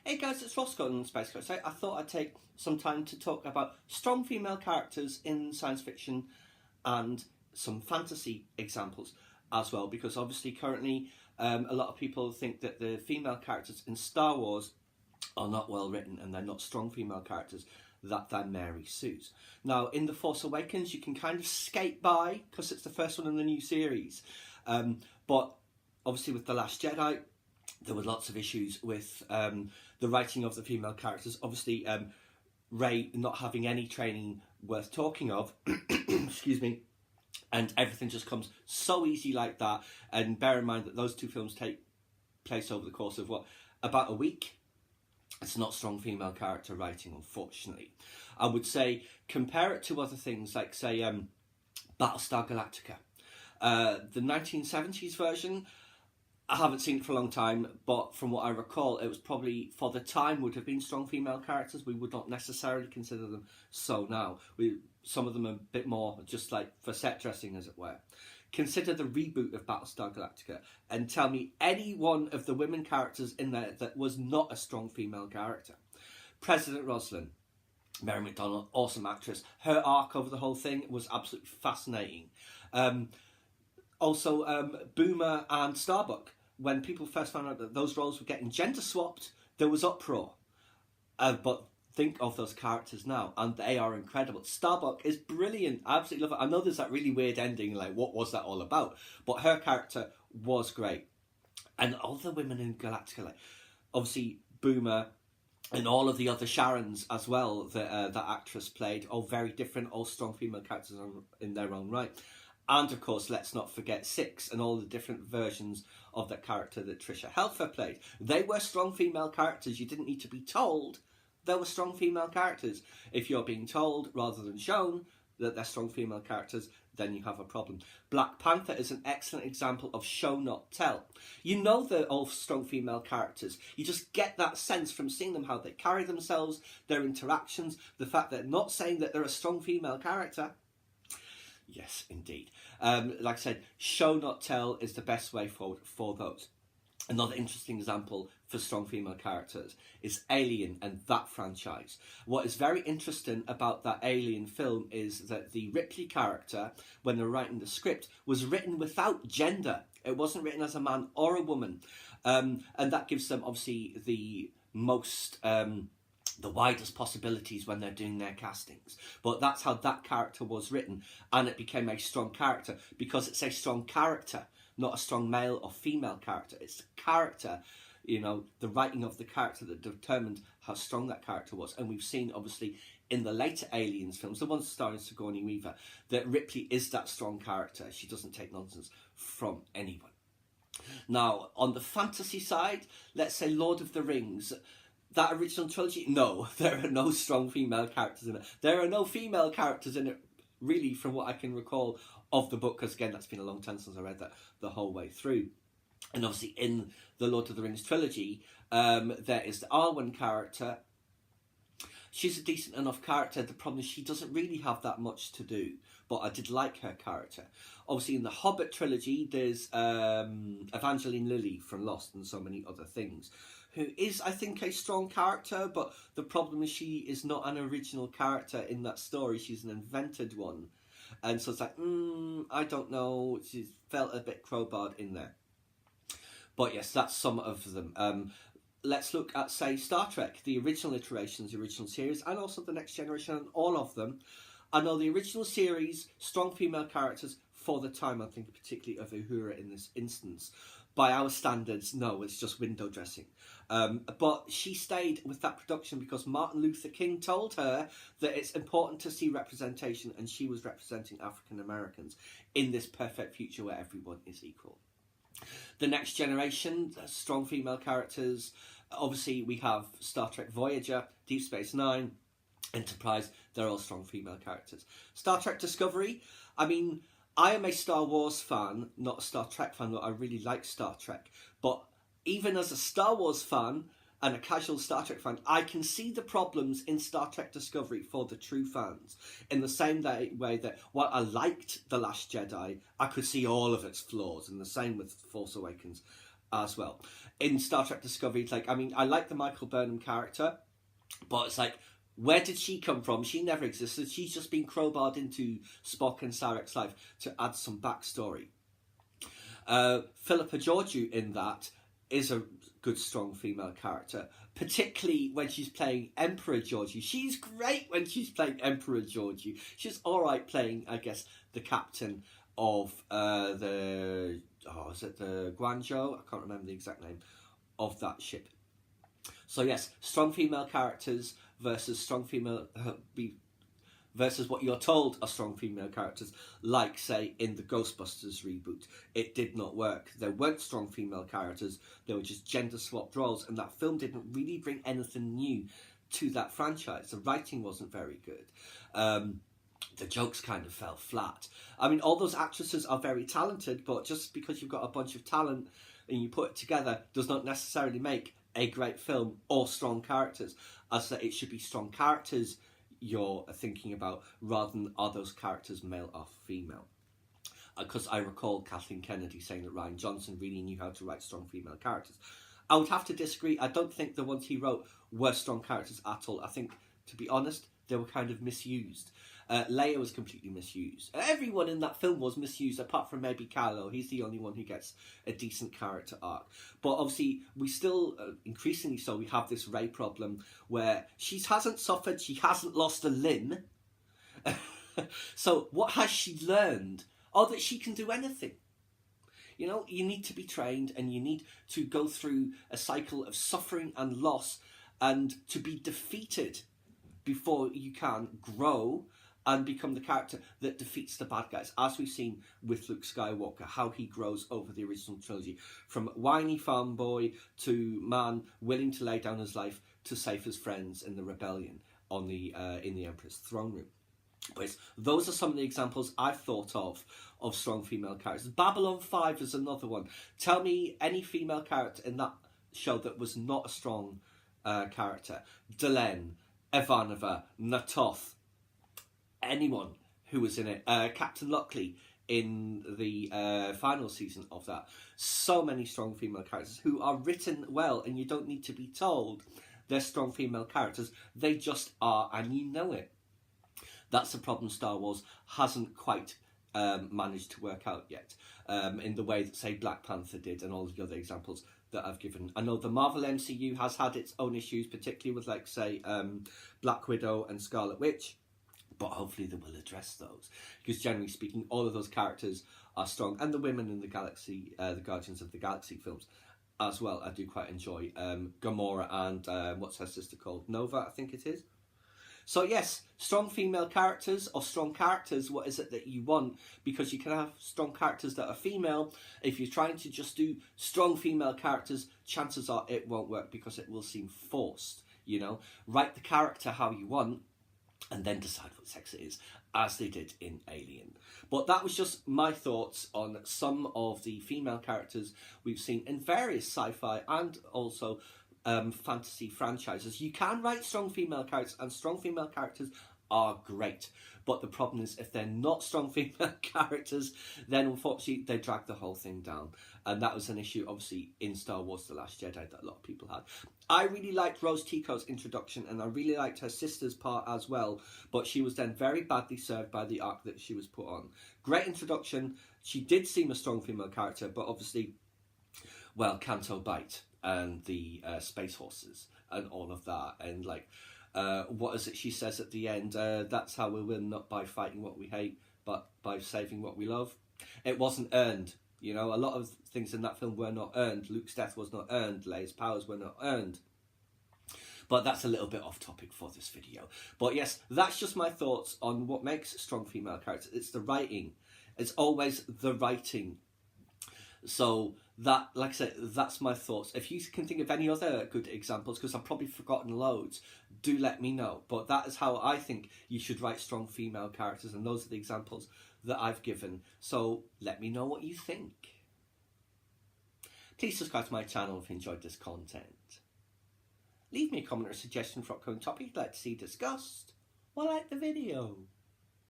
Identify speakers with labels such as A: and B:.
A: Hey guys, it's Roscoe on Space Coach. I thought I'd take some time to talk about strong female characters in science fiction and some fantasy examples as well, because obviously currently a lot of people think that the female characters in Star Wars are not well written and they're not strong female characters that they're Mary Sues. Now, in The Force Awakens, you can kind of skate by because it's the first one in the new series. But obviously with The Last Jedi, there were lots of issues with the writing of the female characters. Obviously, Rey not having any training worth talking of, excuse me, and everything just comes so easy like that. And bear in mind that those two films take place over the course of, about a week. It's not strong female character writing, unfortunately. I would say compare it to other things like, say, Battlestar Galactica. The 1970s version, I haven't seen it for a long time, but from what I recall, it was probably, for the time, would have been strong female characters. We would not necessarily consider them so now. Some of them are a bit more just like for set dressing, as it were. Consider the reboot of Battlestar Galactica and tell me any one of the women characters in there that was not a strong female character. President Roslin, Mary McDonnell, awesome actress. Her arc over the whole thing was absolutely fascinating. Also, Boomer and Starbuck. When people first found out that those roles were getting gender swapped, there was uproar. But think of those characters now, and they are incredible. Starbuck is brilliant. I absolutely love it. I know there's that really weird ending, like, what was that all about? But her character was great. And all the women in Galactica, like, obviously Boomer and all of the other Sharons as well that that actress played, all very different, all strong female characters in their own right. And of course, let's not forget Six and all the different versions of that character that Trisha Helfer played. They were strong female characters. You didn't need to be told they were strong female characters. If you're being told rather than shown that they're strong female characters, then you have a problem. Black Panther is an excellent example of show not tell. You know they're all strong female characters. You just get that sense from seeing them, how they carry themselves, their interactions, the fact that they're not saying that they're a strong female character. Yes, indeed. Like I said, show not tell is the best way forward for those. Another interesting example for strong female characters is Alien and that franchise. What is very interesting about that Alien film is that the Ripley character, when they're writing the script, was written without gender. It wasn't written as a man or a woman. And that gives them, obviously, the most... the widest possibilities when they're doing their castings. But that's how that character was written, and it became a strong character because it's a strong character, not a strong male or female character. It's the character, you know, the writing of the character that determined how strong that character was. And we've seen, obviously, in the later Aliens films, the ones starring Sigourney Weaver, that Ripley is that strong character. She doesn't take nonsense from anyone. Now, on the fantasy side, let's say Lord of the Rings. That original trilogy, no, there are no strong female characters in it. There are no female characters in it, really, from what I can recall of the book, because again, that's been a long time since I read that the whole way through. And obviously in the Lord of the Rings trilogy, there is the Arwen character. She's a decent enough character. The problem is she doesn't really have that much to do, but I did like her character. Obviously in the Hobbit trilogy, there's Evangeline Lilly from Lost and so many other things, who is, I think, a strong character, but the problem is she is not an original character in that story. She's an invented one. And so it's like, I don't know. She felt a bit crowbarred in there. But yes, that's some of them. Let's look at, say, Star Trek, the original iterations, the original series, and also the Next Generation, and all of them. I know the original series, strong female characters for the time. I'm thinking particularly of Uhura in this instance. By our standards, no, it's just window dressing. But she stayed with that production because Martin Luther King told her that it's important to see representation, and she was representing African Americans in this perfect future where everyone is equal. The Next Generation, strong female characters. Obviously, we have Star Trek Voyager, Deep Space Nine, Enterprise. They're all strong female characters. Star Trek Discovery, I mean, I am a Star Wars fan, not a Star Trek fan, but I really like Star Trek. But even as a Star Wars fan and a casual Star Trek fan, I can see the problems in Star Trek Discovery for the true fans. In the same way that while I liked The Last Jedi, I could see all of its flaws. And the same with Force Awakens as well. In Star Trek Discovery, it's like, I mean, I like the Michael Burnham character, but it's like, where did she come from? She never existed. She's just been crowbarred into Spock and Sarek's life to add some backstory. Philippa Georgiou in that is a good, strong female character, particularly when she's playing Emperor Georgiou. She's great when she's playing Emperor Georgiou. She's all right playing, I guess, the captain of is it the Guangzhou? I can't remember the exact name of that ship. So yes, strong female characters versus strong female versus what you're told are strong female characters, like, say, in the Ghostbusters reboot. It did not work. There weren't strong female characters. They were just gender-swapped roles, and that film didn't really bring anything new to that franchise. The writing wasn't very good. The jokes kind of fell flat. I mean, all those actresses are very talented, but just because you've got a bunch of talent and you put it together does not necessarily make a great film or strong characters. As that, it should be strong characters you're thinking about rather than are those characters male or female. Because I recall Kathleen Kennedy saying that Rian Johnson really knew how to write strong female characters. I would have to disagree. I don't think the ones he wrote were strong characters at all. I think, to be honest, they were kind of misused. Leia was completely misused. Everyone in that film was misused, apart from maybe Kylo. He's the only one who gets a decent character arc. But obviously, we still, increasingly so, we have this Rey problem where she hasn't suffered, she hasn't lost a limb. So what has she learned? Oh, that she can do anything. You know, you need to be trained and you need to go through a cycle of suffering and loss and to be defeated before you can grow and become the character that defeats the bad guys, as we've seen with Luke Skywalker, how he grows over the original trilogy, from whiny farm boy to man willing to lay down his life to save his friends in the rebellion on the in the Emperor's throne room. But those are some of the examples I've thought of strong female characters. Babylon 5 is another one. Tell me any female character in that show that was not a strong character. Delenn, Ivanova, Natoth, anyone who was in it. Captain Lockley in the final season of that. So many strong female characters who are written well, and you don't need to be told they're strong female characters. They just are, and you know it. That's the problem Star Wars hasn't quite managed to work out yet, in the way that, say, Black Panther did, and all the other examples that I've given. I know the Marvel MCU has had its own issues, particularly with, like, say, Black Widow and Scarlet Witch, but hopefully they will address those, because generally speaking, all of those characters are strong, and the women in the Galaxy, the Guardians of the Galaxy films as well, I do quite enjoy. Gamora and what's her sister called? Nova, I think it is. So yes, strong female characters, or strong characters, what is it that you want? Because you can have strong characters that are female. If you're trying to just do strong female characters, chances are it won't work, because it will seem forced, you know? Write the character how you want, and then decide what sex it is, as they did in Alien. But that was just my thoughts on some of the female characters we've seen in various sci-fi and also fantasy franchises. You can write strong female characters, and strong female characters are great. But the problem is, if they're not strong female characters, then unfortunately they drag the whole thing down. And that was an issue, obviously, in Star Wars The Last Jedi that a lot of people had. I really liked Rose Tico's introduction, and I really liked her sister's part as well, but she was then very badly served by the arc that she was put on. Great introduction. She did seem a strong female character, but obviously, well, Canto Bight and the space horses and all of that, and like, what is it she says at the end? That's how we win, not by fighting what we hate, but by saving what we love. It wasn't earned. You know, a lot of things in that film were not earned. Luke's death was not earned. Leia's powers were not earned. But that's a little bit off topic for this video. But yes, that's just my thoughts on what makes strong female characters. It's the writing. It's always the writing. So that, like I said, that's my thoughts. If you can think of any other good examples, because I've probably forgotten loads, do let me know. But that is how I think you should write strong female characters, and those are the examples that I've given. So let me know what you think. Please subscribe to my channel if you enjoyed this content. Leave me a comment or suggestion for upcoming topic you'd like to see discussed, or like the video.